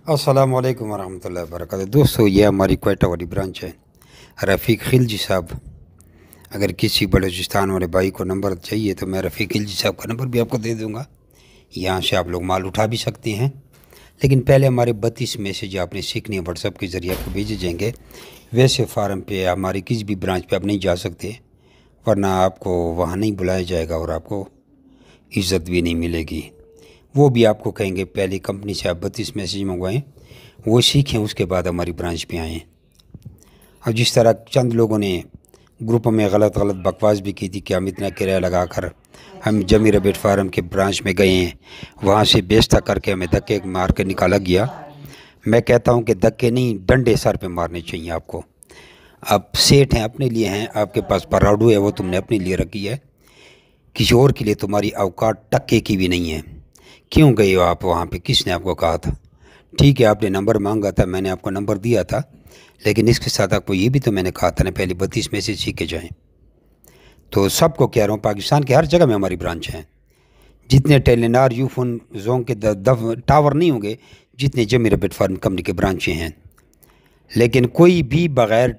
अस्सलामु अलैकुम वरहमतुल्लाहि वबरकातुहू। दोस्तों, ये हमारी क्वेटा वाली ब्रांच है। रफ़ीक खिलजी साहब, अगर किसी बलूचिस्तान वाले भाई को नंबर चाहिए तो मैं रफ़ीक खिलजी साहब का नंबर भी आपको दे दूँगा। यहाँ से आप लोग माल उठा भी सकते हैं, लेकिन पहले हमारे 32 मैसेज आपने सीखनी है, व्हाट्सअप के ज़रिए आपको भेजे जाएंगे। वैसे फार्म पे हमारी किसी भी ब्रांच पे आप नहीं जा सकते, वरना आपको वहाँ नहीं बुलाया जाएगा और आपको इज़्ज़त भी नहीं मिलेगी। वो भी आपको कहेंगे पहले कंपनी से आप 32 मैसेज मंगवाएं, वो सीखें, उसके बाद हमारी ब्रांच पे आएँ। और जिस तरह चंद लोगों ने ग्रुप में गलत गलत बकवास भी की थी कि हम इतना किराया लगा कर हम जमी रबेट फार्म के ब्रांच में गए हैं, वहाँ से बेचता करके हमें धक्के मार के निकाला गया। मैं कहता हूँ कि धक्के नहीं, डंडे सर पे मारने चाहिए आपको। आप सेठ हैं, अपने लिए हैं, आपके पास पराडू है, वो तुमने अपने लिए रखी है, किसी और के लिए तुम्हारी औकात टक्के की भी नहीं है। क्यों गए हो आप वहाँ पे? किसने आपको कहा था? ठीक है, आपने नंबर मांगा था, मैंने आपको नंबर दिया था, लेकिन इसके साथ आपको ये भी तो मैंने कहा था ना, पहले 32 में से सीख के जाएँ। तो सबको कह रहा हूँ, पाकिस्तान के हर जगह में हमारी ब्रांच हैं। जितने टेलीनार यूफोन जोन के टावर नहीं होंगे जितने जमी रबेट फार्म कंपनी के ब्रांचें हैं। लेकिन कोई भी बग़ैर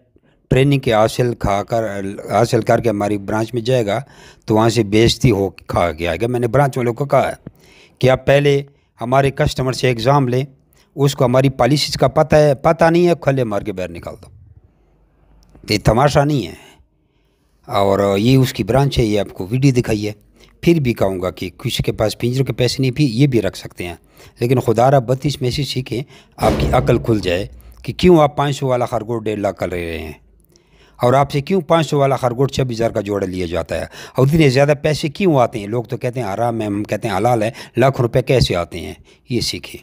ट्रेनिंग के हासिल करके हमारी ब्रांच में जाएगा तो वहाँ से बेइज्जती हो खा के आएगा। मैंने ब्रांच वालों को कहा है कि आप पहले हमारे कस्टमर से एग्ज़ाम लें, उसको हमारी पॉलिसीज़ का पता नहीं है, खले मार के बाहर निकाल दो। ये तमाशा नहीं है। और ये उसकी ब्रांच है, ये आपको वीडियो दिखाई है। फिर भी कहूँगा कि किसी के पास पिंजरों के पैसे नहीं, भी ये भी रख सकते हैं, लेकिन खुदारा 32 में से सीखें, आपकी अकल खुल जाए कि क्यों आप 500 वाला खरगोश 1.5 लाख का ले रहे हैं, और आपसे क्यों 500 वाला खरगोश 26,000 का जोड़ा लिया जाता है, और इतने ज़्यादा पैसे क्यों आते हैं। लोग तो कहते हैं हराम है, हम कहते हैं हलाल है, लाख रुपए कैसे आते हैं, ये सीखें।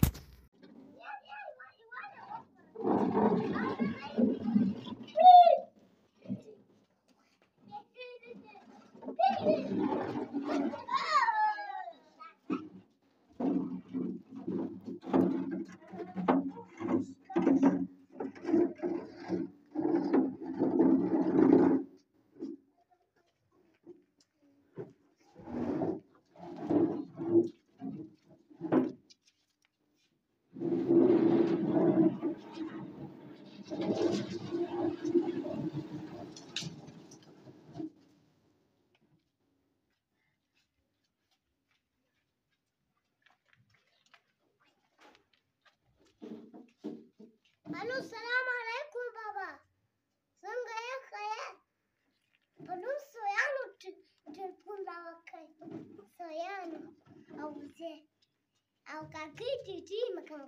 हेलो, सलाम अलैकुम बाबा। सुन गए खैर? बोलो सोयान उठ टेलीफोन लावा खै। सोयान औ से औ का की टी मखन